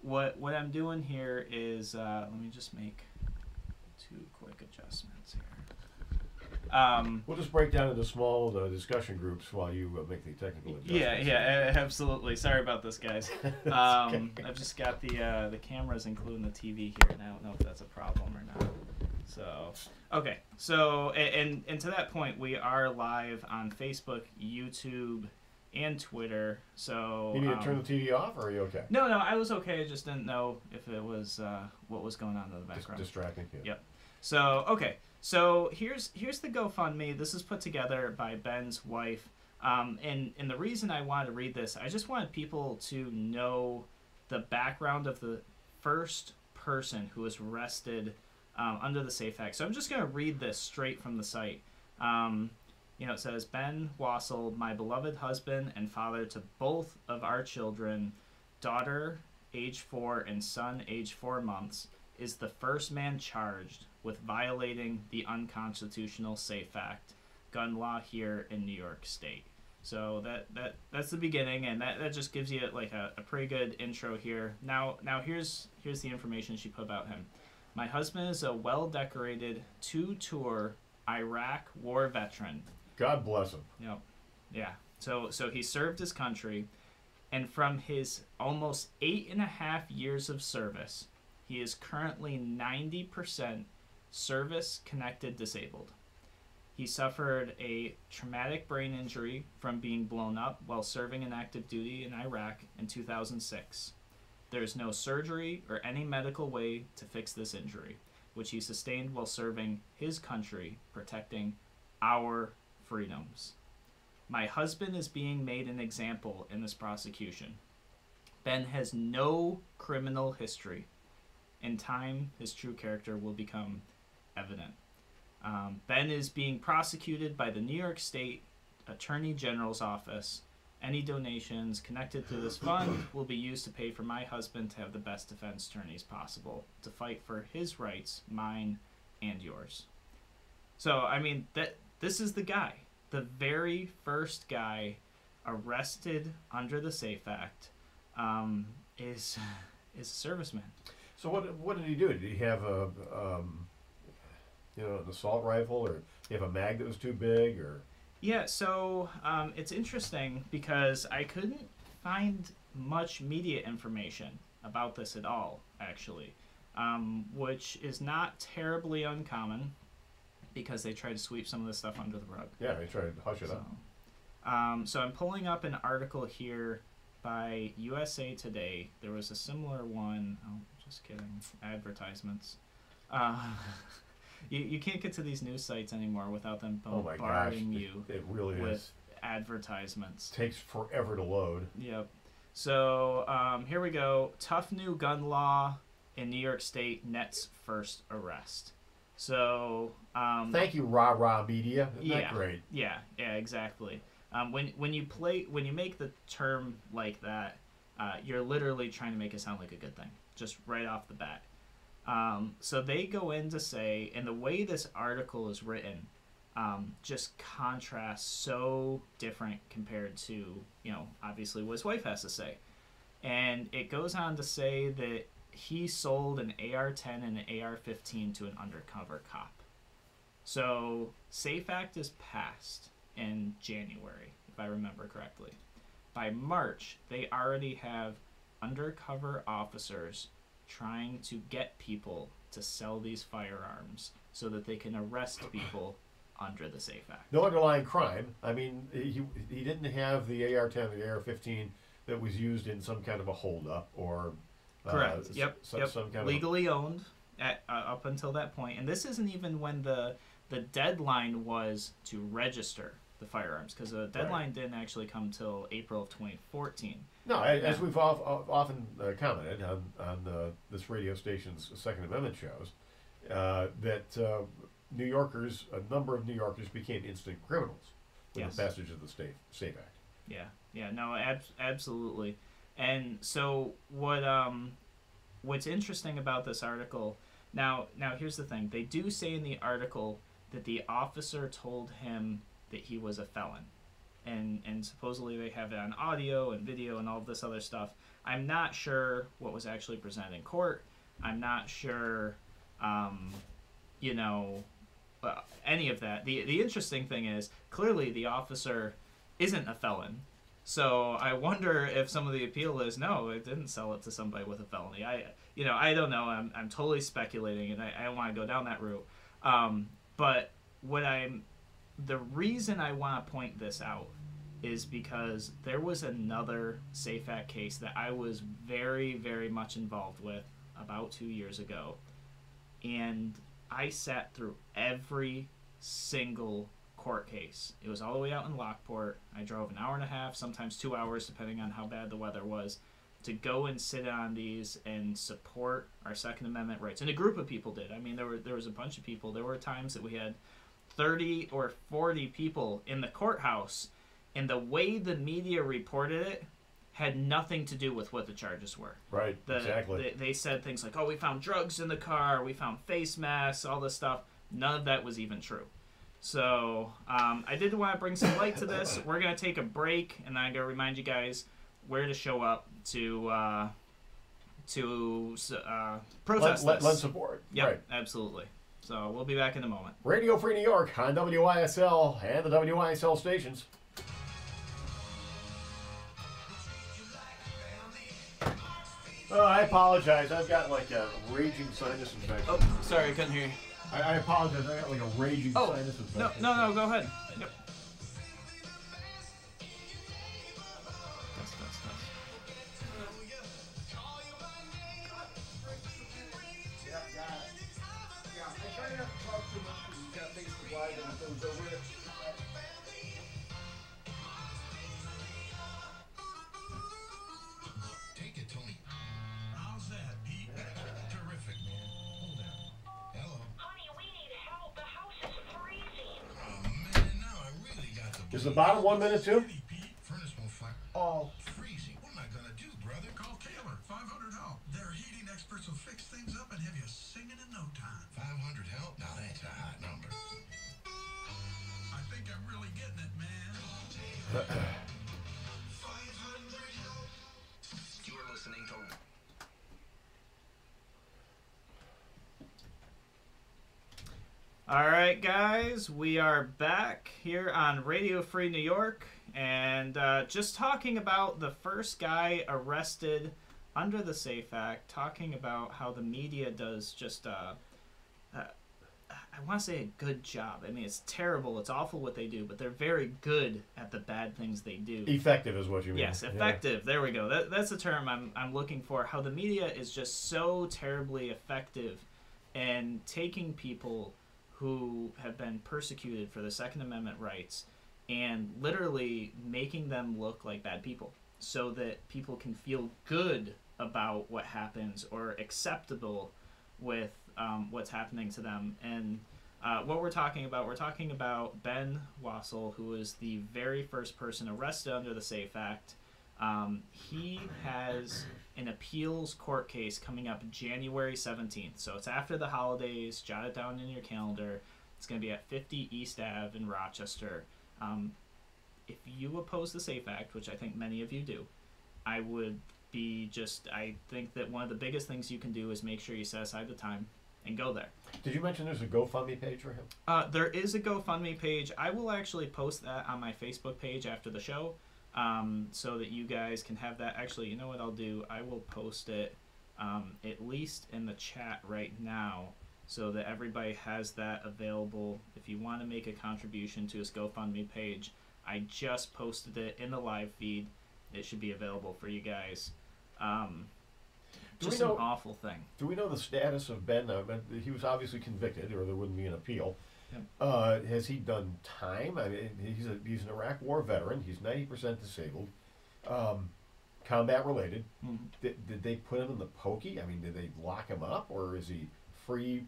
what I'm doing here is let me just make 2 quick adjustments here. We'll just break down into small discussion groups while you make the technical adjustments. Yeah, absolutely. Sorry about this, guys. I've just got the cameras, including the TV here, and I don't know if that's a problem or not. So, okay. So, and to that point, we are live on Facebook, YouTube, and Twitter. So you need to turn the TV off, or are you okay? No, I was okay. I just didn't know if it was what was going on in the background. Distracting. Yeah. Yep. So, okay. So here's the GoFundMe. This is put together by Ben's wife. And the reason I wanted to read this, I just wanted people to know the background of the first person who was arrested under the SAFE Act. So I'm just going to read this straight from the site. It says, Ben Wassel, my beloved husband and father to both of our children, daughter age 4 and son age 4 months, is the first man charged with violating the unconstitutional SAFE Act, gun law here in New York State. So that's the beginning, and that just gives you like a pretty good intro here. Now here's the information she put about him. My husband is a well-decorated 2-tour Iraq war veteran. God bless him. Yep. Yeah. So he served his country, and from his almost 8.5 years of service, he is currently 90% service-connected disabled. He suffered a traumatic brain injury from being blown up while serving in active duty in Iraq in 2006. There is no surgery or any medical way to fix this injury, which he sustained while serving his country, protecting our freedoms. My husband is being made an example in this prosecution. Ben has no criminal history. In time, his true character will become evident. Ben is being prosecuted by the New York State Attorney General's office. Any donations connected to this fund will be used to pay for my husband to have the best defense attorneys possible to fight for his rights, mine, and yours. So, I mean, this is the guy. The very first guy arrested under the SAFE Act is a serviceman. So what did he do? Did he have an assault rifle, or did he have a mag that was too big, or? Yeah, so it's interesting because I couldn't find much media information about this at all, actually, which is not terribly uncommon because they try to sweep some of this stuff under the rug. Yeah, they try to hush it up. So I'm pulling up an article here by USA Today. There was a similar one. Oh, just kidding. Advertisements. You can't get to these news sites anymore without them bombarding you it really with advertisements. Takes forever to load. Yep. So here we go. Tough new gun law in New York State nets first arrest. So thank you, rah media. Isn't that great? Yeah, exactly. When you make the term like that, you're literally trying to make it sound like a good thing, just right off the bat. So they go in to say, and the way this article is written, just contrasts so different compared to, obviously what his wife has to say. And it goes on to say that he sold an AR-10 and an AR-15 to an undercover cop. So SAFE Act is passed in January, if I remember correctly. By March, they already have undercover officers trying to get people to sell these firearms so that they can arrest people under the SAFE Act. No underlying crime. I mean, he didn't have the AR-10 or the AR-15 that was used in some kind of a holdup or... Correct. Yep. Some kind legally owned up until that point. And this isn't even when the deadline was to register the firearms, because the deadline didn't actually come till April of 2014. No, as we've often commented on this radio station's Second Amendment shows, that New Yorkers, a number of New Yorkers became instant criminals with the passage of the SAFE Act. Yeah, no, absolutely. And so what's interesting about this article, now here's the thing. They do say in the article that the officer told him that he was a felon. And supposedly they have it on audio and video and all of this other stuff. I'm not sure what was actually presented in court. I'm not sure, you know, any of that. The interesting thing is, clearly the officer isn't a felon. So I wonder if some of the appeal is, no, it didn't sell it to somebody with a felony. I don't know. I'm totally speculating, and I don't want to go down that route. But the reason I want to point this out is because there was another SAFE Act case that I was very, very much involved with about 2 years ago. And I sat through every single court case. It was all the way out in Lockport. I drove an hour and a half, sometimes 2 hours, depending on how bad the weather was, to go and sit on these and support our Second Amendment rights. And a group of people did. I mean, there was a bunch of people. There were times that we had 30 or 40 people in the courthouse, and the way the media reported it had nothing to do with what the charges were. Right, exactly. They said things like, oh, we found drugs in the car, we found face masks, all this stuff. None of that was even true. So I did want to bring some light to this. We're going to take a break, and I'm going to remind you guys where to show up to protest this. Lend support. Yep, right. Absolutely. So we'll be back in a moment. Radio Free New York on WYSL and the WYSL stations. Oh, I apologize. I've got like a raging sinus infection. Oh, sorry, I couldn't hear you. I apologize. I got like a raging sinus infection. No, go ahead. Yep. Take it, Tony. How's that, Pete? Terrific, man. Hold on. Hello. Honey, we need help. The house is freezing. Oh, man, now I really got the... Is the bottom 1 minute too? Pete, furnace won't fire. Oh. Freezing. What am I gonna do, brother? Call Taylor. 500 help. Their heating experts will fix things up and have you singing in no time. 500 help? Now that's a hot number. I think I'm really getting it, man. 500 help. You're listening to... All right, guys, we are back here on Radio Free New York, and just talking about the first guy arrested under the SAFE Act, talking about how the media does just, I want to say a good job. I mean, it's terrible, it's awful what they do, but they're very good at the bad things they do. Effective is what you mean. Yes, effective. Yeah. There we go. That's the term I'm looking for. How the media is just so terribly effective in taking people who have been persecuted for their Second Amendment rights and literally making them look like bad people so that people can feel good about what happens or acceptable with what's happening to them. And what we're talking about Ben Wassel, who is the very first person arrested under the SAFE Act. He has an appeals court case coming up January 17th. So it's after the holidays. Jot it down in your calendar. It's going to be at 50 East Ave in Rochester. If you oppose the SAFE Act, which I think many of you do, I think that one of the biggest things you can do is make sure you set aside the time and go there. Did you mention there's a GoFundMe page for him? There is a GoFundMe page. I will actually post that on my Facebook page after the show. So that you guys can have that. Actually, you know what I'll do? I will post it at least in the chat right now so that everybody has that available. If you want to make a contribution to his GoFundMe page, I just posted it in the live feed. It should be available for you guys. Just an awful thing. Do we know the status of Ben? He was obviously convicted, or there wouldn't be an appeal. Yep. Has he done time? I mean, he's an Iraq War veteran. He's 90% disabled, combat related. Mm-hmm. Did they put him in the pokey? I mean, did they lock him up, or is he free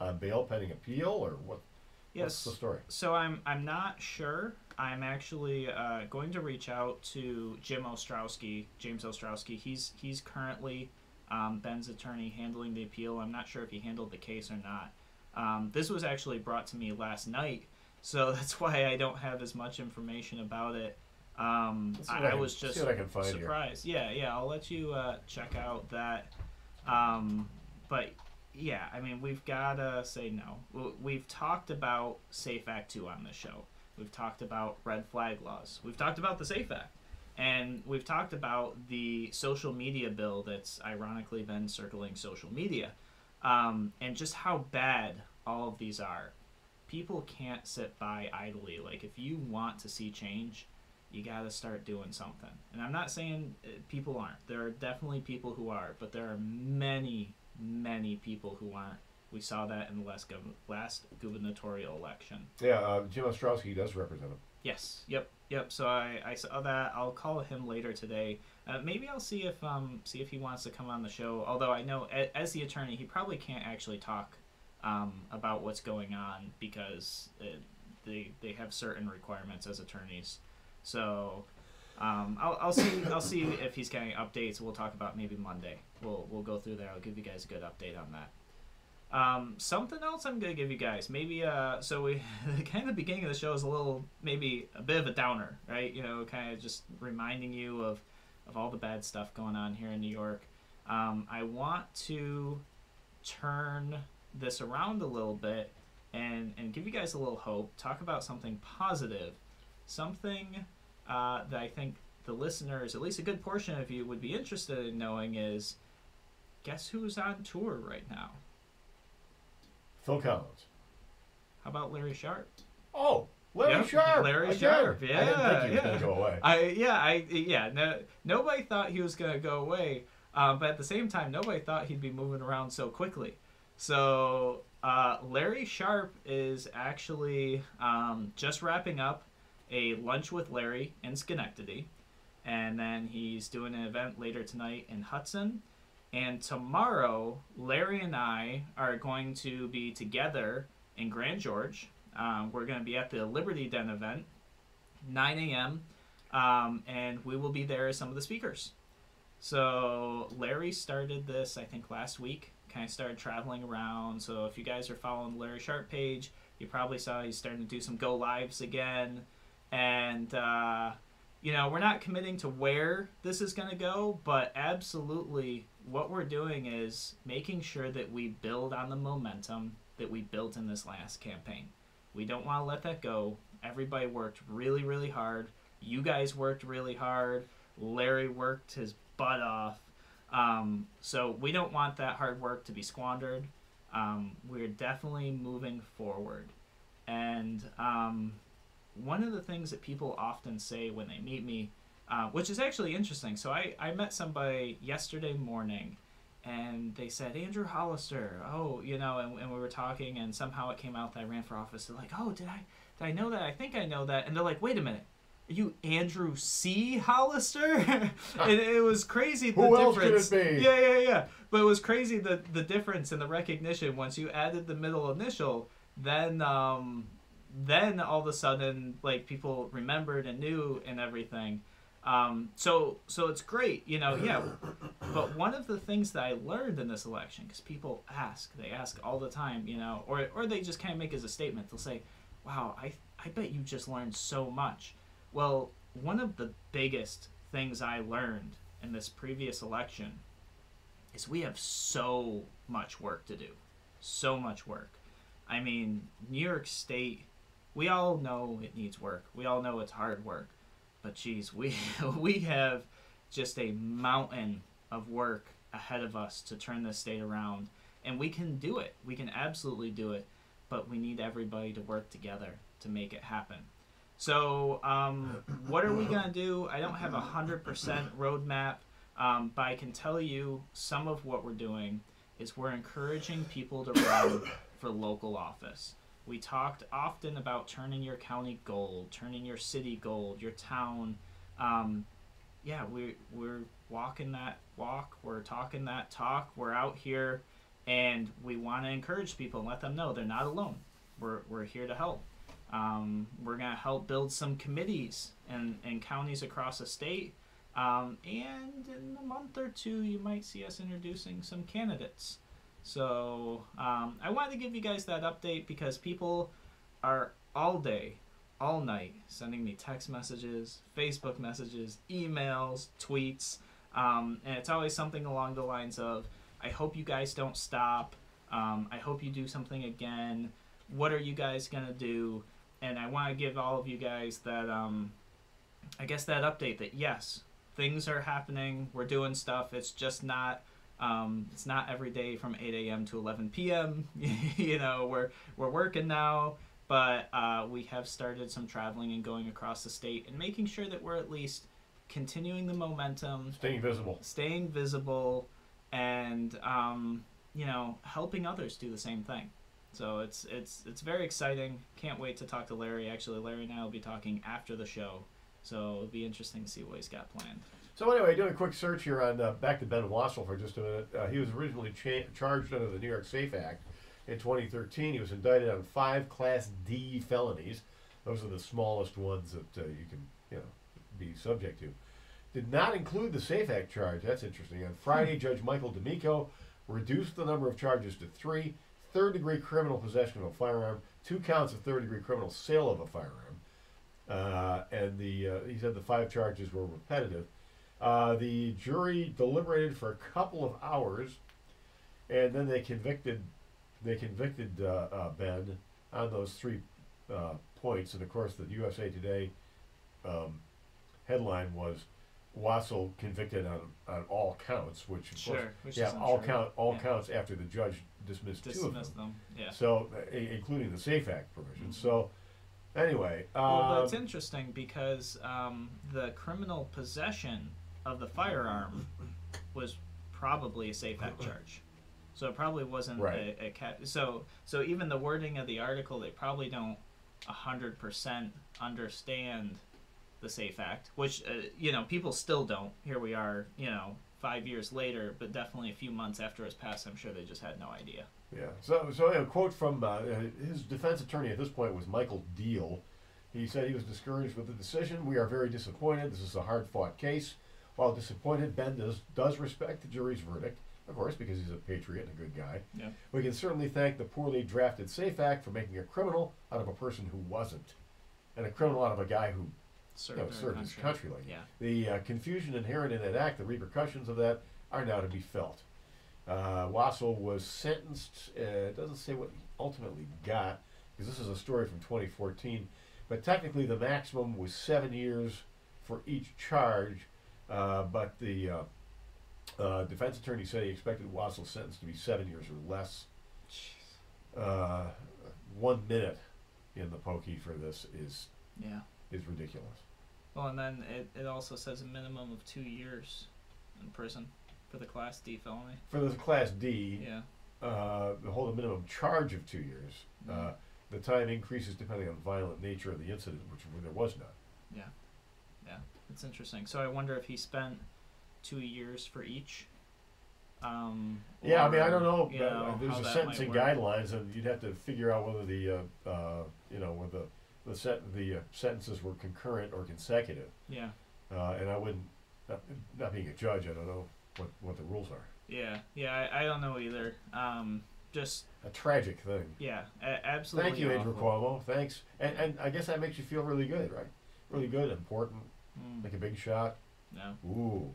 on bail pending appeal, or what? Yes. What's the story? So I'm not sure. I'm actually going to reach out to James Ostrowski. He's currently Ben's attorney handling the appeal. I'm not sure if he handled the case or not. This was actually brought to me last night, so that's why I don't have as much information about it Let's see what I was just see what I can find here. surprised. Yeah, I'll let you check out that. But yeah, I mean, we've gotta say no. We've talked about SAFE Act 2 on this show. We've talked about red flag laws. We've talked about the SAFE Act. And we've talked about the social media bill that's ironically been circling social media. And just how bad all of these are. People can't sit by idly. Like, if you want to see change, you got to start doing something. And I'm not saying people aren't. There are definitely people who are, but there are many, many people who aren't. We saw that in the last gubernatorial election. Yeah, Jim Ostrowski does represent him. Yes. Yep. So I saw that. I'll call him later today. Maybe I'll see if he wants to come on the show. Although I know as the attorney, he probably can't actually talk about what's going on because they have certain requirements as attorneys. So I'll see if he's getting updates. We'll talk about maybe Monday. We'll go through there. I'll give you guys a good update on that. Something else I'm gonna give you guys. Maybe so we kind of the beginning of the show is maybe a bit of a downer, right? You know, kind of just reminding you of all the bad stuff going on here in New York. I want to turn this around a little bit and give you guys a little hope. Talk about something positive, something that I think the listeners, at least a good portion of you, would be interested in knowing is, guess who's on tour right now? Phil Collins. How about Larry Sharp? Oh, Larry Yep, Sharp. Larry Again. Sharp. I didn't think he was going to go away. Nobody thought he was going to go away, but at the same time, nobody thought he'd be moving around so quickly. So Larry Sharp is actually just wrapping up a lunch with Larry in Schenectady, and then he's doing an event later tonight in Hudson. And tomorrow, Larry and I are going to be together in Grand George. We're going to be at the Liberty Den event, 9 a.m., and we will be there as some of the speakers. So Larry started this, I think, last week, kind of started traveling around. So if you guys are following the Larry Sharp page, you probably saw he's starting to do some go lives again. And, we're not committing to where this is going to go, but absolutely what we're doing is making sure that we build on the momentum that we built in this last campaign. We don't want to let that go. Everybody worked really, really hard. You guys worked really hard. Larry worked his butt off. So we don't want that hard work to be squandered. We're definitely moving forward. And one of the things that people often say when they meet me, which is actually interesting. So I met somebody yesterday morning, and they said, Andrew Hollister. Oh, and we were talking, and somehow it came out that I ran for office. They're like, oh, did I know that? I think I know that. And they're like, wait a minute. Are you Andrew C. Hollister? And it was crazy the Who difference. else could it be? Yeah. But it was crazy the difference in the recognition. Once you added the middle initial, then all of a sudden, like, people remembered and knew and everything. So it's great, yeah. But one of the things that I learned in this election, because people they ask all the time, or they just kind of make as a statement. They'll say, wow, I bet you just learned so much. Well, one of the biggest things I learned in this previous election is we have so much work to do. So much work. I mean, New York State, we all know it needs work. We all know it's hard work. But geez, we have just a mountain of work ahead of us to turn this state around. And we can do it. We can absolutely do it. But we need everybody to work together to make it happen. So what are we going to do? I don't have 100% roadmap, but I can tell you some of what we're doing is we're encouraging people to run for local office. We talked often about turning your county gold, turning your city gold, your town. We're walking that walk. We're talking that talk. We're out here, and we want to encourage people and let them know they're not alone. We're here to help. We're going to help build some committees in counties across the state. And in a month or two, you might see us introducing some candidates. So I wanted to give you guys that update because people are all day all night, sending me text messages, Facebook messages, emails, tweets, and it's always something along the lines of, I hope you guys don't stop. I hope you do something again. What are you guys going to do? And I want to give all of you guys that, I guess that update that, yes, things are happening. We're doing stuff. It's just not, it's not every day from 8 a.m. to 11 p.m. You know, we're working now, but we have started some traveling and going across the state and making sure that we're at least continuing the momentum. Staying visible and, you know, helping others do the same thing. So it's very exciting. Can't wait to talk to Larry. Actually, Larry and I will be talking after the show, so it'll be interesting to see what he's got planned. So anyway, doing a quick search here on back to Ben Wassel for just a minute. He was originally charged under the New York SAFE Act in 2013. He was indicted on 5 Class D felonies. Those are the smallest ones that you can, you know, be subject to. Did not include the SAFE Act charge. That's interesting. On Friday, Judge Michael D'Amico reduced the number of charges to 3: third-degree criminal possession of a firearm, 2 counts of third-degree criminal sale of a firearm, and he said the 5 charges were repetitive. The jury deliberated for a couple of hours, and then they convicted Ben on those 3 points. And of course, the USA Today headline was Wassel convicted on all counts, which of course, all counts after the judge dismissed 2 of them. Yeah. So, including the SAFE Act provisions. So, anyway. Well, that's interesting because the criminal possession of the firearm was probably a SAFE Act charge. So it probably wasn't a so even the wording of the article, they probably don't 100% understand the SAFE Act, which, you know, people still don't. Here we are, you know, 5 years later, but definitely a few months after it was passed, I'm sure they just had no idea. Yeah. So a quote from his defense attorney at this point was Michael Deal. He said he was discouraged with the decision. We are very disappointed. This is a hard-fought case. While disappointed, Ben does respect the jury's verdict, of course, because he's a patriot and a good guy. Yeah. We can certainly thank the poorly drafted SAFE Act for making a criminal out of a person who wasn't, and a criminal out of a guy who served his country. Yeah. The confusion inherent in that act, the repercussions of that, are now to be felt. Wassel was sentenced. It doesn't say what he ultimately got, because this is a story from 2014. But technically, the maximum was 7 years for each charge. But the defense attorney said he expected Wassel's sentence to be 7 years or less. 1 minute in the pokey for this is ridiculous. Well, and then it also says a minimum of 2 years in prison for the Class D felony. For the Class D, the hold a minimum charge of 2 years. The time increases depending on the violent nature of the incident, which there was none. Yeah. It's interesting. So I wonder if he spent 2 years for each. I mean, I don't know. You know there's a sentencing guidelines, and you'd have to figure out whether the whether the sentences were concurrent or consecutive. Yeah. And I wouldn't, not being a judge, I don't know what the rules are. Yeah. I don't know either. Just a tragic thing. Yeah, absolutely. Thank you, Andrew Cuomo. Thanks. And I guess that makes you feel really good, right? Really good, important. Like a big shot. No. Ooh.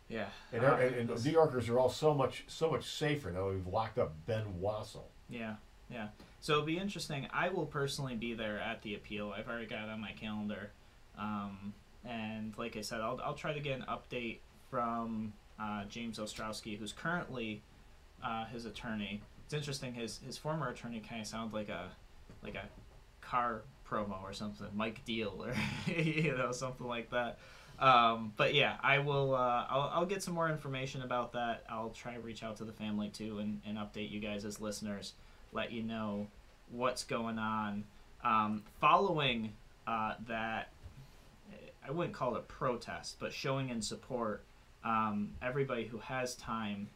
Yeah. And New Yorkers are all so much safer now. We've locked up Ben Wassel. Yeah. So it'll be interesting. I will personally be there at the appeal. I've already got it on my calendar. And like I said, I'll try to get an update from James Ostrowski, who's currently his attorney. It's interesting. His former attorney kind of sounds like a car promo or something, Mike Deal or something like that. But yeah, I will. I'll get some more information about that. I'll try to reach out to the family too and update you guys as listeners, let you know what's going on. Following that, I wouldn't call it a protest, but showing in support. Everybody who has time,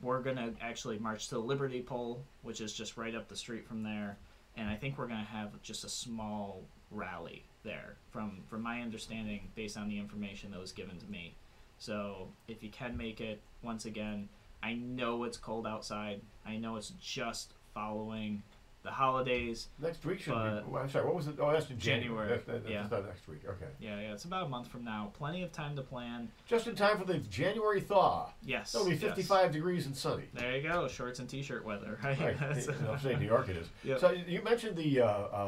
we're gonna actually march to the Liberty Pole, which is just right up the street from there. And I think we're going to have just a small rally there, from my understanding, based on the information that was given to me. So if you can make it, once again, I know it's cold outside. I know it's just following the holidays. Next week should But- be. Well, I'm sorry. What was it? Oh, that's in January. January, That's yeah. not next week. Okay. Yeah, it's about a month from now. Plenty of time to plan. Just in time for the January thaw. Yes. It'll be yes. 55 degrees and sunny. There you go, shorts and t-shirt weather, right? Right. That's- In upstate New York it is. Yep. So you mentioned the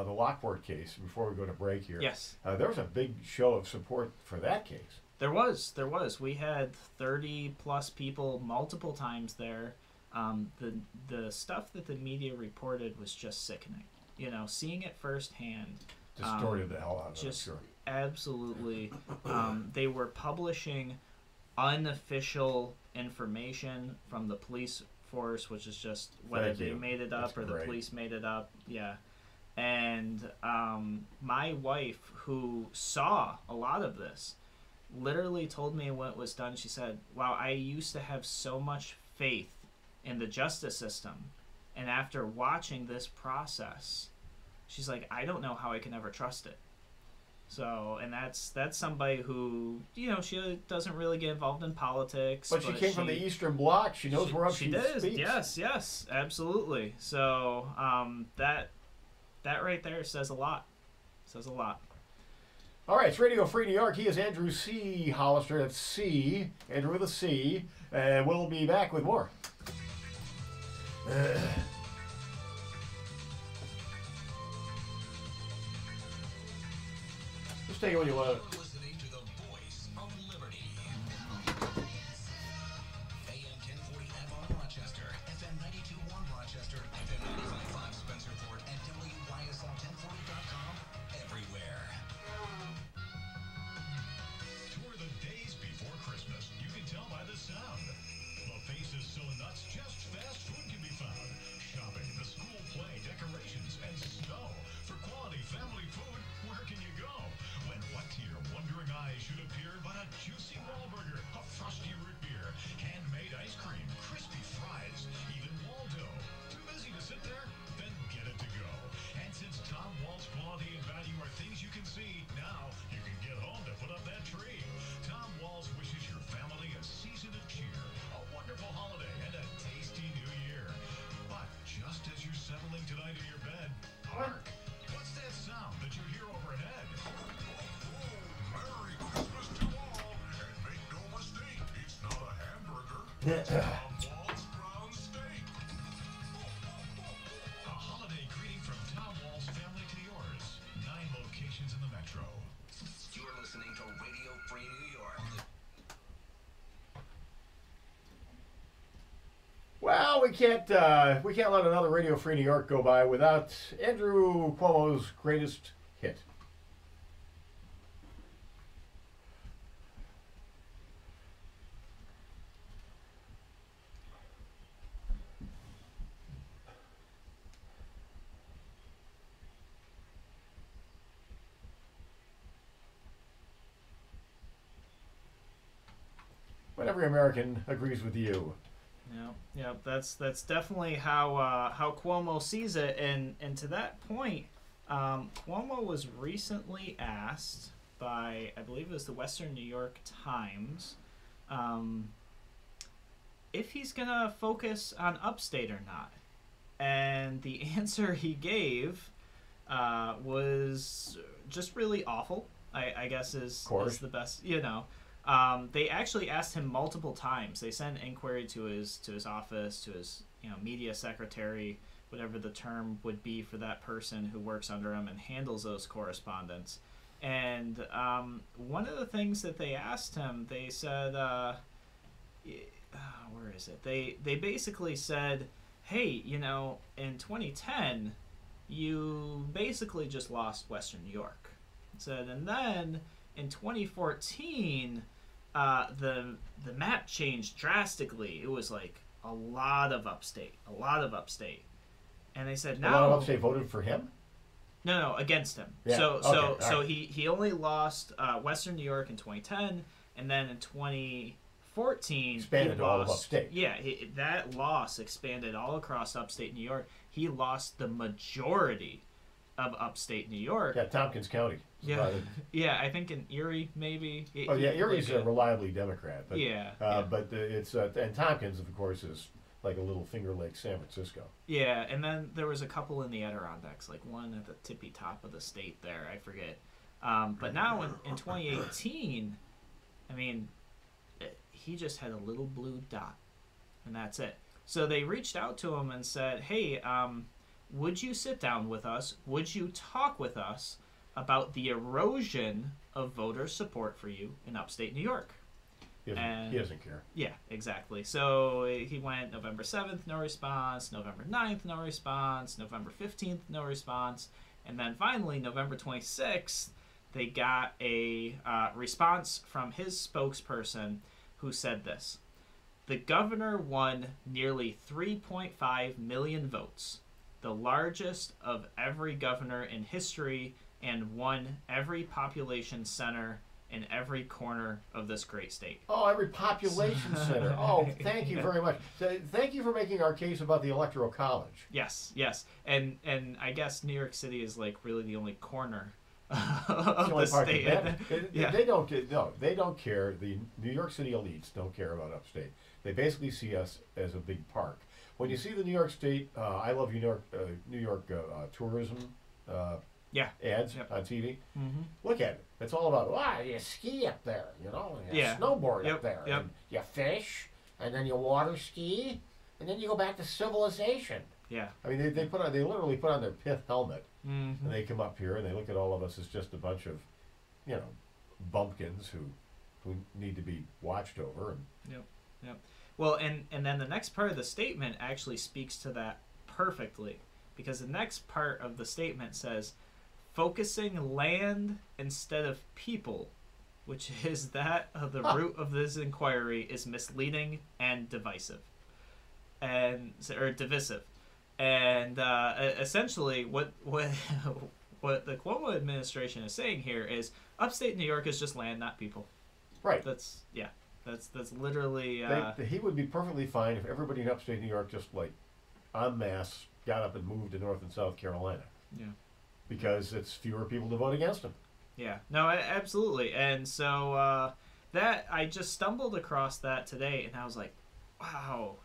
Lockport case before we go to break here. Yes. There was a big show of support for that case. There was. We had 30 plus people multiple times there. The stuff that the media reported was just sickening. You know, seeing it firsthand. Distorted the hell out of it, I'm Just sure. absolutely. They were publishing unofficial information from the police force, which is just whether Thank they you. made it That's up or the great. police made it up. Yeah. And my wife, who saw a lot of this, literally told me when it was done, she said, wow, I used to have so much faith in the justice system. And after watching this process, she's like, I don't know how I can ever trust it. So, and that's somebody who, you know, she doesn't really get involved in politics. But she came from the Eastern Bloc. She knows where she she does. speaks. Yes, absolutely. So, that right there says a lot. Says a lot. All right, it's Radio Free New York. He is Andrew C. Hollister. That's C. Andrew with a C. And we'll be back with more. Just take it when you want it. You're listening to the voice of liberty. AM 1040M on Rochester, FM 92.1 Rochester, FM 95.5 Spencerport, and WYSL1040.com everywhere. Tour the days before Christmas. You can tell by the sound. The face is so nuts, just fast food can be found. Shopping, the school play, decorations, and snow. For quality family food, where can you go? When what to your wondering eyes should appear but a juicy Wahlburger, a frosty root beer, handmade ice cream, crispy fries, even Waldo. Too busy to sit there? Then get it to go. And since Tom Wall's quality and value are things you can see, now you can get home to put up that tree. Tom Walls wishes your family a season of cheer, a wonderful holiday, and a tasty new year. But just as you're settling tonight in your bed, hark! What's that sound that you hear overhead? Merry Christmas to all, and make no mistake, it's not a hamburger. It's Tom Wall's brown steak. A holiday greeting from Tom Wall's family to yours. 9 locations in the metro. You're listening to Radio Free New York. Well, we can't let another Radio Free New York go by without Andrew Cuomo's greatest hit. But every American agrees with you. Yeah, that's definitely how Cuomo sees it, and to that point, Cuomo was recently asked by, I believe it was the Western New York Times, if he's gonna focus on Upstate or not, and the answer he gave was just really awful. I guess is the best, you know. They actually asked him multiple times. They sent an inquiry to his office, to his media secretary, whatever the term would be for that person who works under him and handles those correspondence. And one of the things that they asked him, they said, where is it? They basically said, hey, in 2010, you basically just lost Western New York. Said, and then in 2014. The map changed drastically. It was like a lot of upstate, and they said now a lot of upstate voted for him. No, against him. Yeah. So he only lost Western New York in 2010, and then in 2014 expanded he to all of lost. upstate. Yeah, that loss expanded all across upstate New York. He lost the majority of upstate New York. Yeah, Tompkins County. Yeah, I think in Erie maybe. Erie's reliably Democrat. But, yeah. But it's and Tompkins, of course, is like a little Finger Lake, San Francisco. Yeah, and then there was a couple in the Adirondacks, like one at the tippy top of the state there. I forget. But now in 2018, I mean, he just had a little blue dot, and that's it. So they reached out to him and said, hey, would you sit down with us? Would you talk with us about the erosion of voter support for you in upstate New York? He doesn't care. Yeah, exactly. So he went November 7th, no response. November 9th, no response. November 15th, no response. And then finally, November 26th, they got a response from his spokesperson who said this. The governor won nearly 3.5 million votes, the largest of every governor in history, and won every population center in every corner of this great state. Oh, every population center. Oh, thank you very much. Thank you for making our case about the Electoral College. Yes, yes. And I guess New York City is like really the only corner of the state. They don't care. The New York City elites don't care about upstate. They basically see us as a big park. When you see the New York State, I love New York tourism ads on TV. Mm-hmm. Look at it. It's all about, you ski up there, you snowboard up there, and you fish, and then you water ski, and then you go back to civilization. Yeah. I mean, they literally put on their pith helmet, Mm-hmm. and they come up here and they look at all of us as just a bunch of, bumpkins who need to be watched over. And Yep. Well, and then the next part of the statement actually speaks to that perfectly, because the next part of the statement says, focusing land instead of people, which is that of the root of this inquiry, is misleading and divisive, or divisive. And essentially, what the Cuomo administration is saying here is, upstate New York is just land, not people. Right. That's literally. He would be perfectly fine if everybody in upstate New York just en masse got up and moved to North and South Carolina. Yeah. Because it's fewer people to vote against him. Yeah. No, absolutely. And so that I just stumbled across that today, and I was like, wow,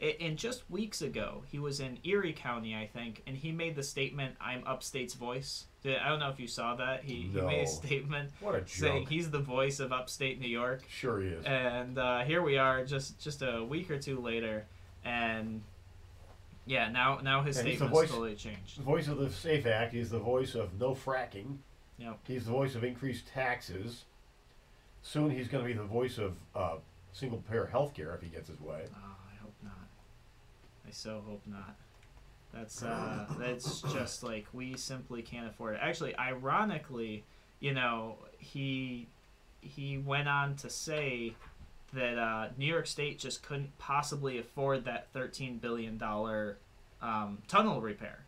and just weeks ago, he was in Erie County, I think, and he made the statement, I'm upstate's voice. I don't know if you saw that. He made a statement saying he's the voice of upstate New York. Sure he is. And here we are, just a week or two later, and yeah, now his statement's totally changed. The voice of the SAFE Act. He's the voice of no fracking. Yep. He's the voice of increased taxes. Soon he's going to be the voice of single-payer health care if he gets his way. Oh, I hope not. I so hope not. That's just like, we simply can't afford it. Actually, ironically, he went on to say that New York State just couldn't possibly afford that $13 billion tunnel repair.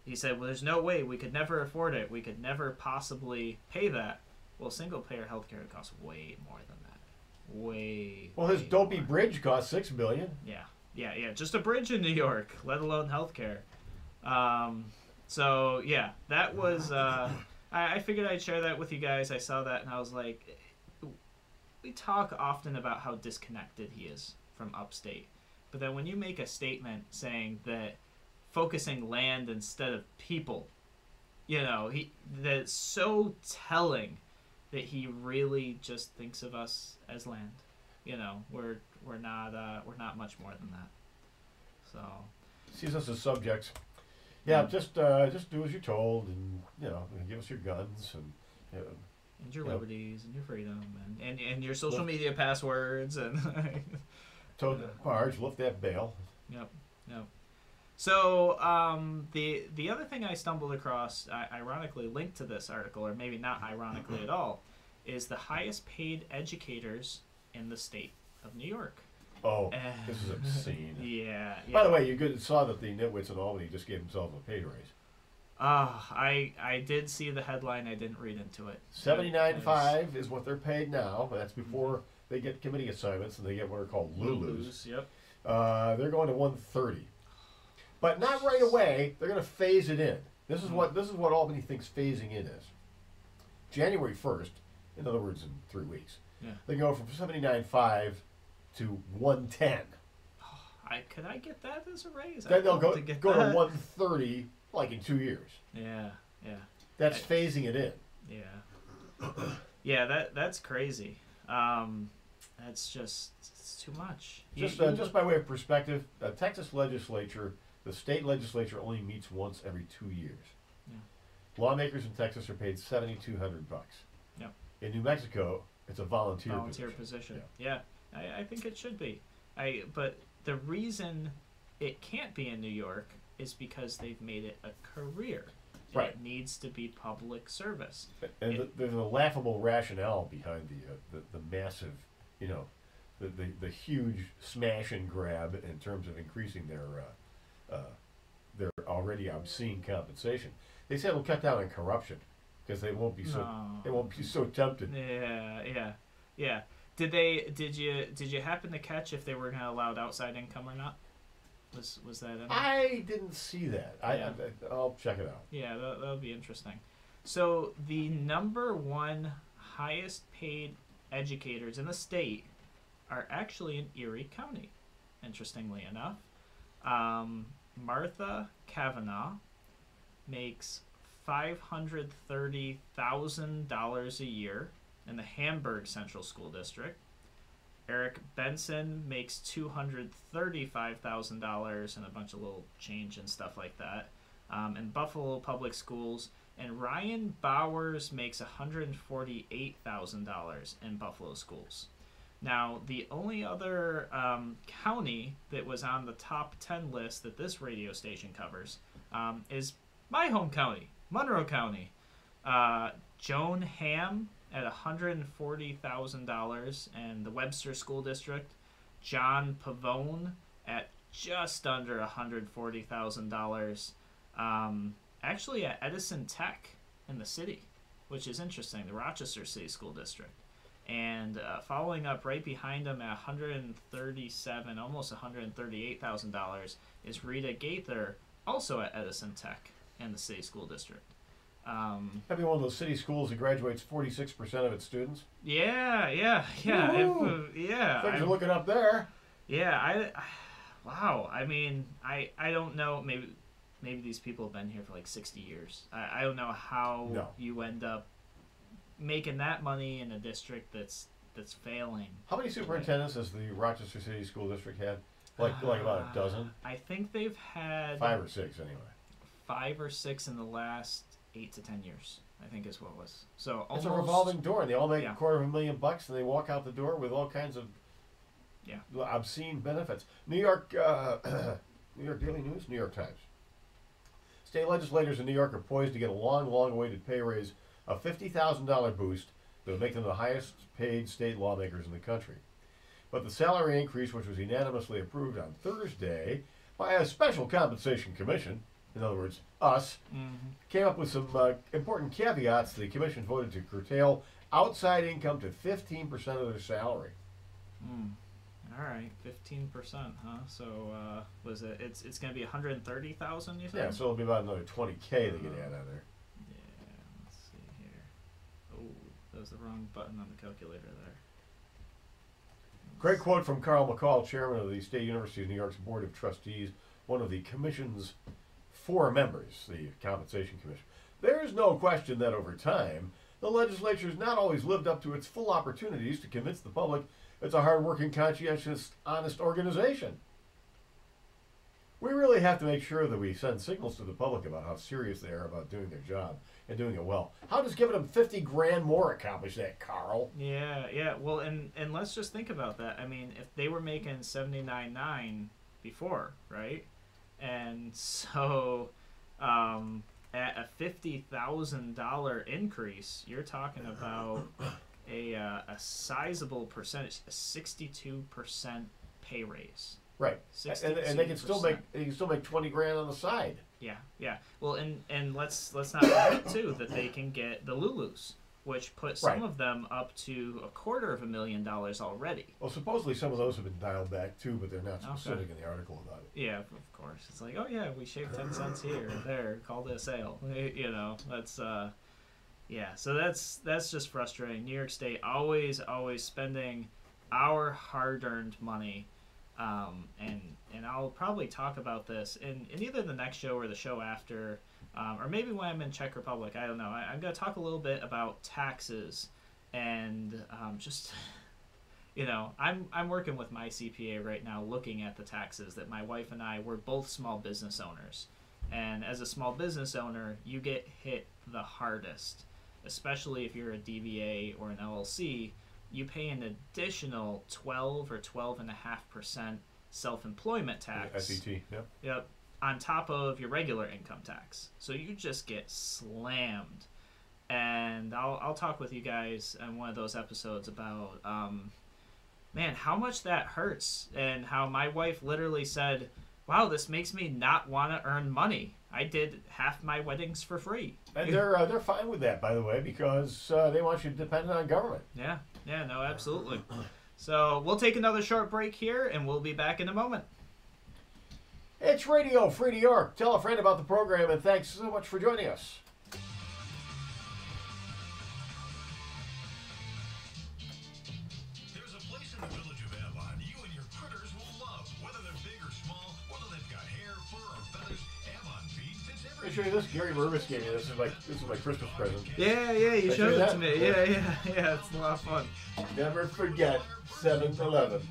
He said, well, there's no way. We could never afford it. We could never possibly pay that. Well, single-payer health care costs way more than that. Well, his dopey more. bridge cost $6 billion. Yeah. Just a bridge in New York, let alone healthcare. So yeah, that was. I figured I'd share that with you guys. I saw that and I was like, we talk often about how disconnected he is from upstate, but then when you make a statement saying that focusing land instead of people, that's so telling that he really just thinks of us as land. We're not much more than that. So Sees us as subjects. Yeah, just do as you're told, and give us your guns and your liberties and your freedom and your social media passwords and tow the barge, lift that bail. Yep. So the other thing I stumbled across, ironically linked to this article, or maybe not ironically at all, is the highest paid educators in the state of New York. Oh, this is obscene. Yeah. By the way, you saw that the nitwits in Albany just gave themselves a pay raise. I did see the headline. I didn't read into it. $79.5 is what they're paid now. That's before they get committee assignments and they get what are called Lulus. Yep. They're going to $130, but not right away. They're going to phase it in. This is what Albany thinks phasing in is. January 1st, in other words, in 3 weeks. Yeah. They go from $79.5 to $110. Could I get that as a raise? Then they'll I'd go love to get to that. 130 like in 2 years. Yeah, yeah, That's phasing it in. yeah, yeah. That's crazy. That's just it's too much. Just by way of perspective, the Texas legislature, the state legislature only meets once every 2 years. Yeah. Lawmakers in Texas are paid $7,200. Yep. In New Mexico, it's a volunteer position. Yeah, I think it should be. But the reason it can't be in New York is because they've made it a career. Right. It needs to be public service. And there's a laughable rationale behind the massive, you know, the huge smash and grab in terms of increasing their already obscene compensation. They said it'll cut down on corruption because they won't be so tempted. Yeah. Did you happen to catch if they were going to allow outside income or not? Was that in there? I didn't see that. I'll check it out. Yeah, that'll be interesting. So the number one highest paid educators in the state are actually in Erie County, interestingly enough. Martha Kavanaugh makes $530,000 a year in the Hamburg Central School District. Eric Benson makes $235,000 and a bunch of little change and stuff like that in Buffalo Public Schools. And Ryan Bowers makes $148,000 in Buffalo schools. Now, the only other county that was on the top 10 list that this radio station covers is my home county, Monroe County. Joan Ham at $140,000 and the Webster School District. John Pavone at just under $140,000. Actually at Edison Tech in the city, which is interesting, the Rochester City School District. And following up right behind him at $137,000, almost $138,000 is Rita Gaither, also at Edison Tech in the City School District. That'd be one of those city schools that graduates 46% of its students. Yeah. Things are looking up there. Yeah, wow. I mean, I don't know. Maybe these people have been here for like 60 years. I don't know how you end up making that money in a district that's failing. How many superintendents has the Rochester City School District had? Like about a dozen? I think they've had 5 or 6 anyway. 5 or 6 in the last 8 to 10 years, I think is what it was. So it's a revolving door, and they all make $250,000, and they walk out the door with all kinds of obscene benefits. New York Daily News, New York Times. State legislators in New York are poised to get a long-awaited pay raise of $50,000 boost that would make them the highest-paid state lawmakers in the country. But the salary increase, which was unanimously approved on Thursday by a special compensation commission, in other words, us, came up with some important caveats. The commission voted to curtail outside income to 15% of their salary. All right, 15%, huh? So was it? It's going to be 130,000. You think? Yeah, so it'll be about another 20K they get add on there. Yeah, let's see here. Oh, that was the wrong button on the calculator there. Great quote from Carl McCall, chairman of the State University of New York's Board of Trustees, one of the commission's 4 members, the Compensation Commission. There is no question that over time, the legislature has not always lived up to its full opportunities to convince the public it's a hard-working, conscientious, honest organization. We really have to make sure that we send signals to the public about how serious they are about doing their job and doing it well. How does giving them $50,000 more accomplish that, Carl? Yeah. Well, and let's just think about that. I mean, if they were making $79,900 before, right? And so at a $50,000 increase, you're talking about a sizable percentage, a 62% pay raise. Right, and they can still make $20,000 on the side. Yeah. Well, and let's not forget too that they can get the Lulus, which put some of them up to $250,000 already. Well, supposedly some of those have been dialed back too, but they're not specific in the article about it. Yeah, of course. It's like, oh yeah, we shaved 10 cents here or there, called it a sale. You know, that's so that's just frustrating. New York State always spending our hard-earned money And I'll probably talk about this in either the next show or the show after, or maybe when I'm in Czech Republic. I don't know. I'm going to talk a little bit about taxes and just, I'm working with my CPA right now looking at the taxes that my wife and we're both small business owners. And as a small business owner, you get hit the hardest, especially if you're a DBA or an LLC. You pay an additional 12 or 12.5% self-employment tax. SET, yep. Yep, on top of your regular income tax. So you just get slammed. And I'll talk with you guys in one of those episodes about, how much that hurts, and how my wife literally said, wow, this makes me not want to earn money. I did half my weddings for free. And they're fine with that, by the way, because they want you dependent on government. Yeah, no, absolutely. So we'll take another short break here, and we'll be back in a moment. It's Radio Free New York. Tell a friend about the program, and thanks so much for joining us. There's a place in the village of Avon you and your critters will love. Whether they're big or small, whether they've got hair, fur, or feathers, Avon feed fits Let me every. show you this. Gary Mervis gave me this. This is my Christmas present. Yeah, you I showed see it that. to me. Yeah, it's a lot of fun. Never forget 7-Eleven.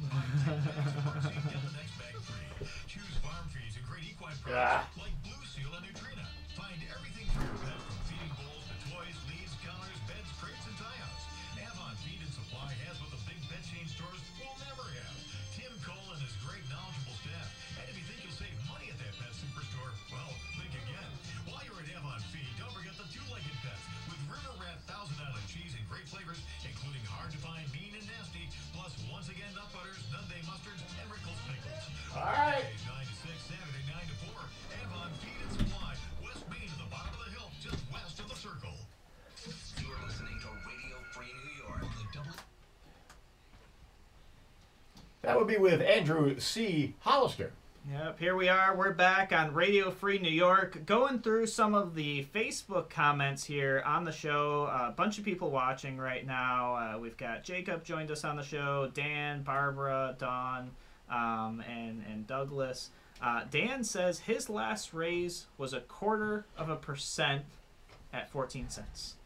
Choose farm feeds and great equine Ah. products like Blue Seal and Nutrina. Find everything for your pet, from feeding bowls to toys, leads, collars, beds, crates, and tie-outs. Avon Feed and Supply has what the big pet chain stores will never have. Tim Cole and his great knowledgeable staff. And if you think you'll save money at that pet superstore, well, think again. While you're at Avon Feed, don't forget the two-legged pets with River Rat Thousand Island cheese and great flavors, including hard-to-find mean and nasty, plus once again nut butters, Nunday mustards, and Rickles pickles. All right. Fridays 9 to 6, Saturday 9 to 4. Avon Feed and Supply, West Main to the bottom of the hill, just west of the circle. You're listening to Radio Free New York. The double. That would be with Andrew C. Hollister. Yep, here we are. We're back on Radio Free New York, going through some of the Facebook comments here on the show. A bunch of people watching right now. We've got Jacob joined us on the show, Dan, Barbara, Dawn, and Douglas. Dan says his last raise was 0.25% at 14 cents.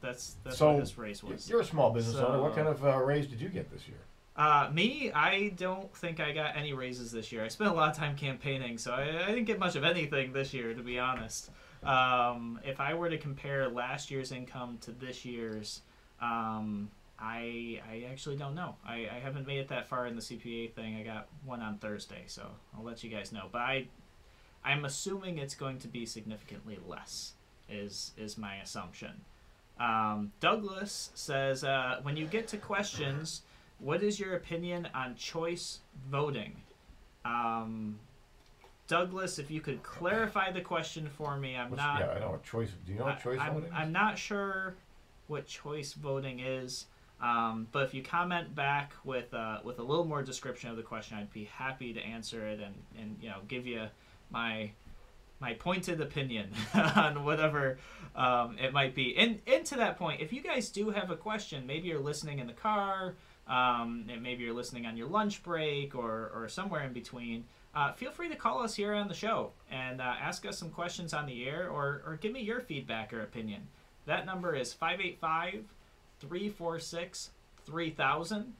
That's So what his raise was. you're a small business So- owner. What kind of raise did you get this year? Me, I don't think I got any raises this year. I spent a lot of time campaigning, so I didn't get much of anything this year, to be honest. If I were to compare last year's income to this year's, I actually don't know. I haven't made it that far in the CPA thing. I got one on Thursday, so I'll let you guys know. But I'm assuming it's going to be significantly less, is my assumption. Douglas says, when you get to questions, what is your opinion on choice voting? Douglas, if you could clarify the question for me, Yeah, I know what choice. Do you know what choice voting is? I'm not sure what choice voting is, but if you comment back with a little more description of the question, I'd be happy to answer it and give you my pointed opinion on whatever it might be. And to that point, if you guys do have a question, maybe you're listening in the car, and maybe you're listening on your lunch break or somewhere in between, feel free to call us here on the show and ask us some questions on the air or give me your feedback or opinion. That number is 585-346-3000.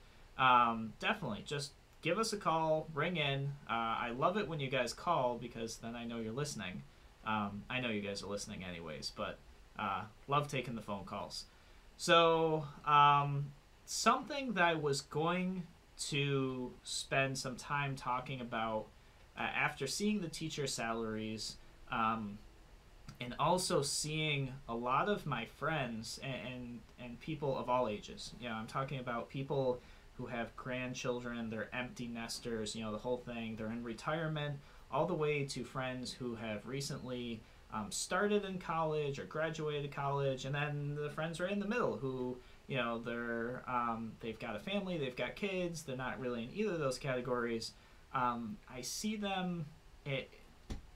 Definitely, just give us a call, ring in. I love it when you guys call because then I know you're listening. I know you guys are listening anyways, but love taking the phone calls. So, something that I was going to spend some time talking about after seeing the teacher salaries, and also seeing a lot of my friends and people of all ages. I'm talking about people who have grandchildren, they're empty nesters, the whole thing. They're in retirement, all the way to friends who have recently started in college or graduated college, and then the friends right in the middle who they've got a family, they've got kids, they're not really in either of those categories. I see them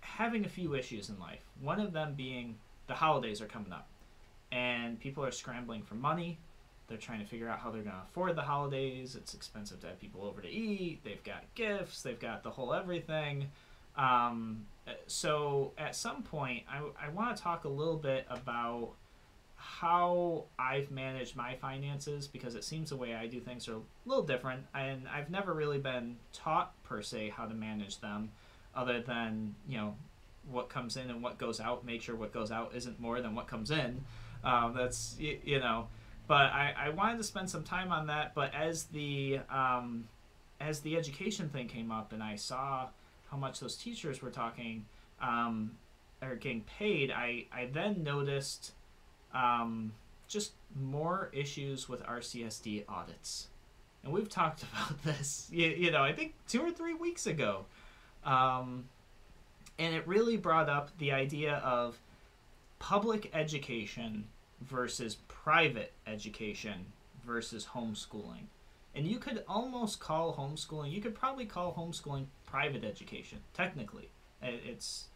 having a few issues in life. One of them being the holidays are coming up, and people are scrambling for money. They're trying to figure out how they're going to afford the holidays. It's expensive to have people over to eat. They've got gifts. They've got the whole everything. So at some point, I want to talk a little bit about how I've managed my finances, because it seems the way I do things are a little different, and I've never really been taught per se how to manage them, other than, you know, what comes in and what goes out. Make sure what goes out isn't more than what comes in. That's, you know, but I wanted to spend some time on that. But as the education thing came up and I saw how much those teachers were talking or getting paid, I then noticed just more issues with RCSD audits. And we've talked about this, you know, I think 2 or 3 weeks ago. And it really brought up the idea of public education versus private education versus homeschooling. And you could almost call homeschooling, you could probably call homeschooling private education, technically. It's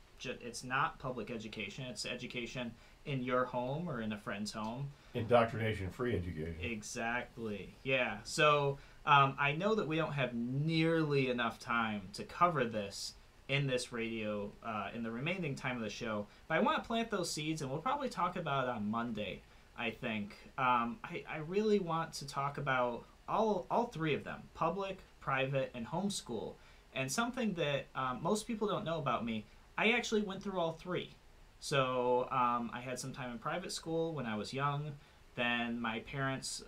not public education, it's education in your home or in a friend's home. Indoctrination-free education. Exactly, yeah. So I know that we don't have nearly enough time to cover this in this radio, in the remaining time of the show. But I want to plant those seeds, and we'll probably talk about it on Monday, I think. I really want to talk about all three of them, public, private, and homeschool. And something that most people don't know about me, I actually went through all three. So I had some time in private school when I was young. Then my parents,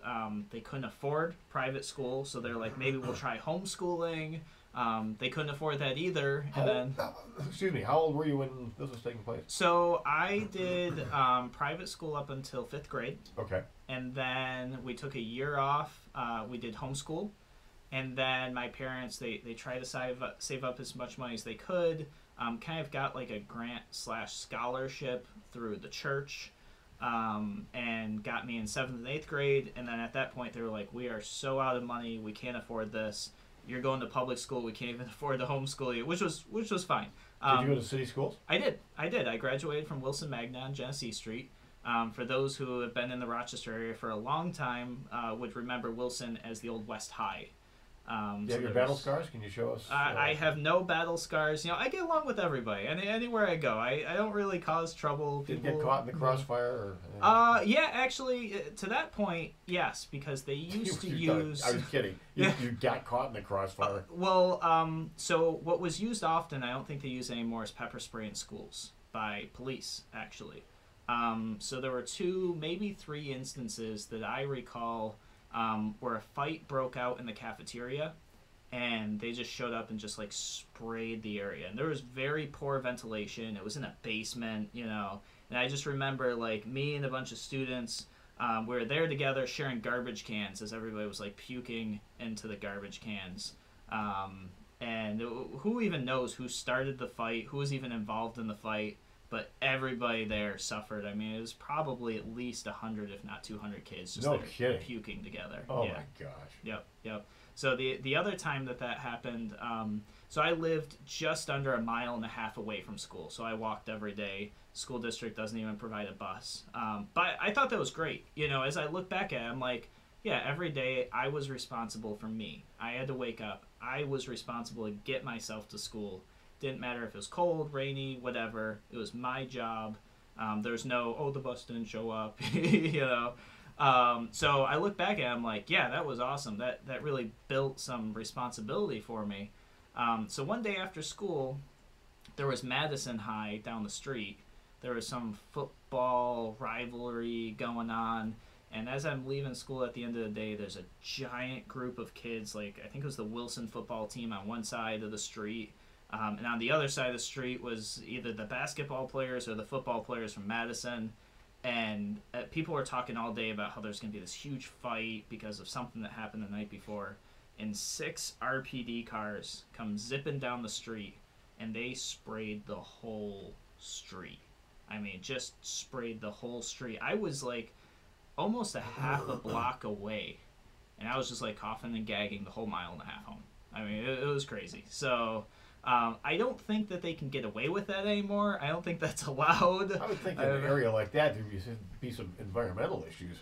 they couldn't afford private school, so they're like, maybe we'll try homeschooling. They couldn't afford that either. And then, excuse me, how old were you when this was taking place? So I did private school up until 5th grade. Okay. And then we took a year off. We did homeschool. And then my parents, they tried to save up as much money as they could. Kind of got like a grant/scholarship through the church. And got me in 7th and 8th grade. And then at that point, they were like, we are so out of money. We can't afford this. You're going to public school. We can't even afford to homeschool you, which was fine. Did you go to city schools? I did. I graduated from Wilson Magna on Genesee Street. For those who have been in the Rochester area for a long time, would remember Wilson as the old West High. Do you have your battle scars? Can you show us? I have no battle scars. You know, I get along with everybody. Anywhere I go, I don't really cause trouble. Did you get caught in the crossfire? Yeah, actually, to that point, yes, because they used to use... I was kidding. You got caught in the crossfire. So what was used often, I don't think they use anymore, is pepper spray in schools by police, actually. So there were 2, maybe 3 instances that I recall where a fight broke out in the cafeteria, and they just showed up and just like sprayed the area. And there was very poor ventilation. It was in a basement, you know. And I just remember like me and a bunch of students, we were there together sharing garbage cans as everybody was like puking into the garbage cans. And who even knows who started the fight, who was even involved in the fight. But everybody there suffered. I mean, it was probably at least 100, if not 200 kids just puking together. Oh, yeah. My gosh. Yep. So the other time that happened, so I lived just under 1.5 miles away from school. So I walked every day. School district doesn't even provide a bus. But I thought that was great. You know, as I look back at it, I'm like, yeah, every day I was responsible for me. I had to wake up. I was responsible to get myself to school. Didn't matter if it was cold, rainy, whatever. It was my job. There's no, the bus didn't show up, you know. So I look back at it, I'm like, yeah, that was awesome. That really built some responsibility for me. So one day after school, there was Madison High down the street. There was some football rivalry going on. And as I'm leaving school at the end of the day, there's a giant group of kids. Like, I think it was the Wilson football team on one side of the street. And on the other side of the street was either the basketball players or the football players from Madison. And people were talking all day about how there's going to be this huge fight because of something that happened the night before. And 6 RPD cars come zipping down the street, and they sprayed the whole street. I mean, just sprayed the whole street. I was like almost a half a block away, and I was just like coughing and gagging the whole 1.5 miles home. I mean, it was crazy. So... I don't think that they can get away with that anymore. I don't think that's allowed. I would think in an area like that there would be some environmental issues.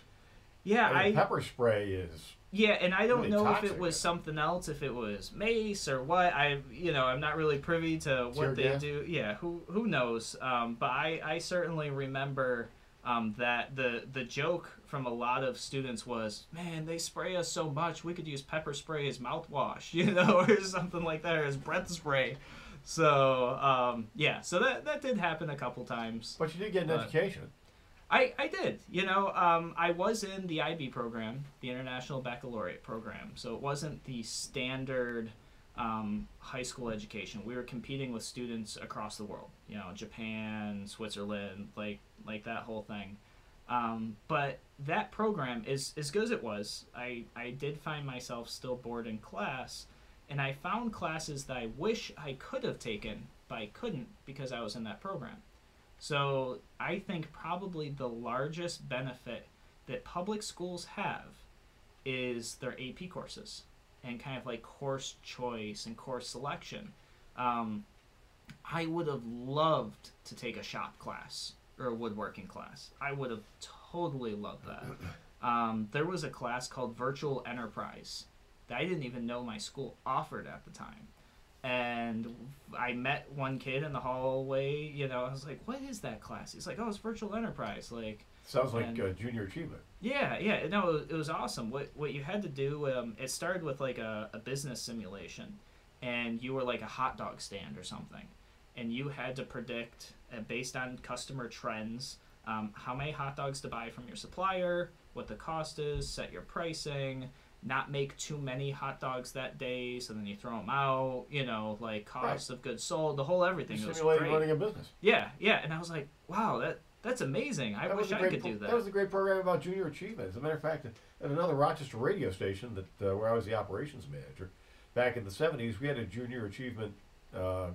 Yeah, I mean, pepper spray is yeah, and I don't really know if toxic. it was something else, if it was mace or what. I'm not really privy to Tear what they gas? do. Yeah, who knows? But I certainly remember that the joke from a lot of students was, man, they spray us so much, we could use pepper spray as mouthwash, or something like that, or as breath spray. So so that did happen a couple times. But you did get an education. I did. I was in the IB program, the International Baccalaureate program. So it wasn't the standard high school education. We were competing with students across the world. Japan, Switzerland, like that whole thing. But that program, is as good as it was, I did find myself still bored in class. And I found classes that I wish I could have taken, but I couldn't because I was in that program. So I think probably the largest benefit that public schools have is their AP courses and kind of like course choice and course selection. I would have loved to take a shop class or a woodworking class. I would have totally loved that. There was a class called Virtual Enterprise that I didn't even know my school offered at the time. And I met one kid in the hallway, I was like, what is that class? He's like, oh, it's Virtual Enterprise. Sounds like junior achievement. Yeah. No, it was awesome. What you had to do, it started with like a business simulation. And you were like a hot dog stand or something. And you had to predict, based on customer trends, how many hot dogs to buy from your supplier, what the cost is, set your pricing, not make too many hot dogs that day, so then you throw them out, cost of goods sold, the whole everything. It was great. Running a business. Yeah, and I was like, wow, that's amazing. I wish I could do that. That was a great program about junior achievement. As a matter of fact, at another Rochester radio station where I was the operations manager, back in the 70s, we had a junior achievement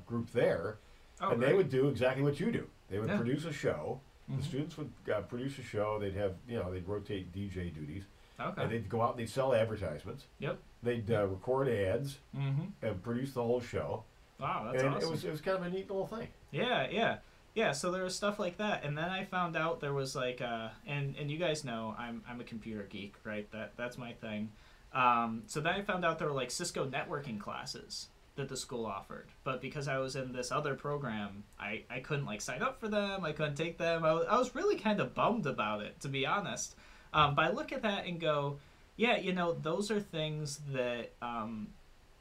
group there, and great. they would do exactly what you do. They would produce a show. The students would produce a show. They'd have, they'd rotate DJ duties. Okay. And they'd go out and they'd sell advertisements. Yep. They'd record ads and produce the whole show. Wow, that's awesome. It was kind of a neat little thing. Yeah. So there was stuff like that, and then I found out there was like, and you guys know I'm a computer geek, right? That's my thing. So then I found out there were like Cisco networking classes that the school offered, but because I was in this other program, I couldn't like sign up for them. I couldn't take them. I was really kind of bummed about it, to be honest. But I look at that and go, yeah, those are things that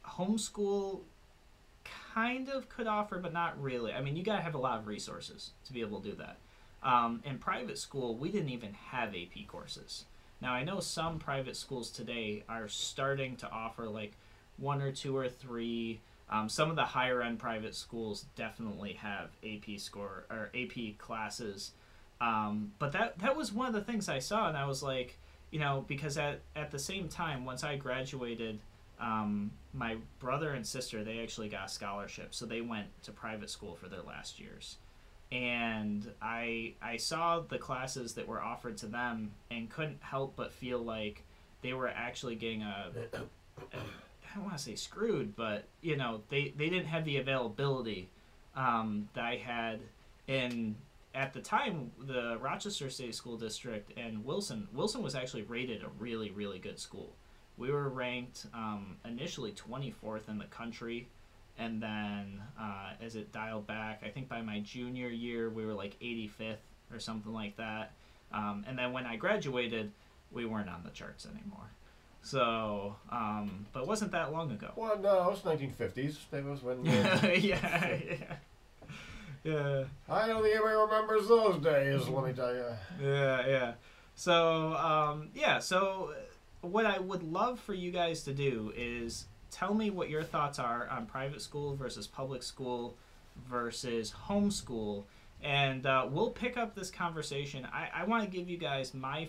homeschool kind of could offer, but not really. I mean, you got to have a lot of resources to be able to do that. In private school, we didn't even have AP courses. Now, I know some private schools today are starting to offer like 1 or 2 or 3. Some of the higher end private schools definitely have AP classes. But that was one of the things I saw, and I was like, because at the same time, once I graduated, my brother and sister, they actually got a scholarship, so they went to private school for their last years. And I saw the classes that were offered to them and couldn't help but feel like they were actually getting I don't want to say screwed, but they didn't have the availability that I had in. At the time, the Rochester State School District and Wilson was actually rated a really, really good school. We were ranked initially 24th in the country, and then as it dialed back, I think by my junior year, we were like 85th or something like that. And then when I graduated, we weren't on the charts anymore. So, but it wasn't that long ago. Well, no, it was 1950s. That was when... Yeah. I don't think anybody remembers those days, let me tell you. Yeah. So, so what I would love for you guys to do is tell me what your thoughts are on private school versus public school versus homeschool. And we'll pick up this conversation. I want to give you guys my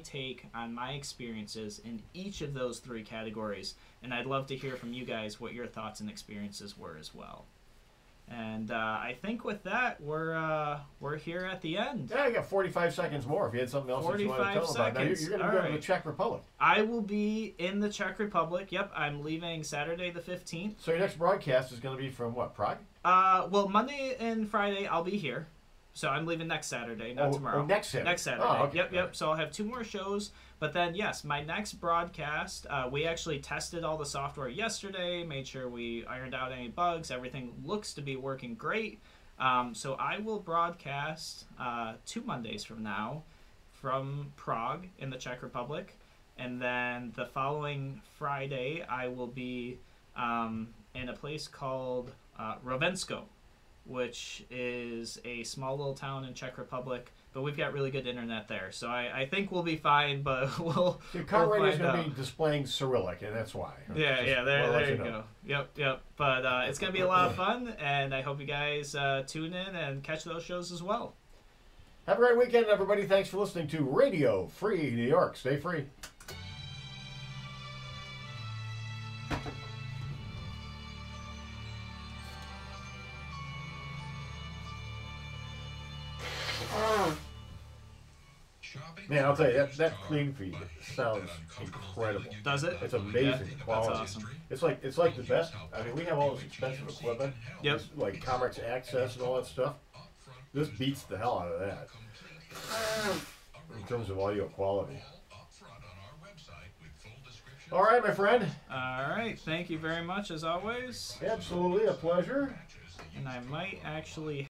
take on my experiences in each of those 3 categories. And I'd love to hear from you guys what your thoughts and experiences were as well. And I think with that, we're here at the end. Yeah, I got 45 seconds more if you had something else that you want to tell about. Now, you're going to go to the Czech Republic. I will be in the Czech Republic. Yep, I'm leaving Saturday the 15th. So your next broadcast is going to be from what, Prague? Well, Monday and Friday I'll be here. So I'm leaving next Saturday, not tomorrow. Oh, next Saturday. Next Saturday. Oh, okay. Yep. So I'll have 2 more shows. But then, yes, my next broadcast, we actually tested all the software yesterday, made sure we ironed out any bugs. Everything looks to be working great. So I will broadcast 2 Mondays from now from Prague in the Czech Republic. And then the following Friday, I will be in a place called Rovensko, which is a small little town in Czech Republic, but we've got really good internet there, so I think we'll be fine. But we'll. Your car we'll radio's find going to out. be displaying Cyrillic, and that's why. Yeah. There you go. Yep. But it's gonna be a lot of fun, and I hope you guys tune in and catch those shows as well. Have a great weekend, everybody. Thanks for listening to Radio Free New York. Stay free. Man, I'll tell you, that clean feed sounds incredible. Does it? It's amazing Yeah, quality. that's awesome. It's like the best. I mean, we have all this expensive equipment. Yep. This, like Comex Access and all that stuff. This beats the hell out of that in terms of audio quality. All right, my friend. All right. Thank you very much, as always. Absolutely a pleasure. And I might actually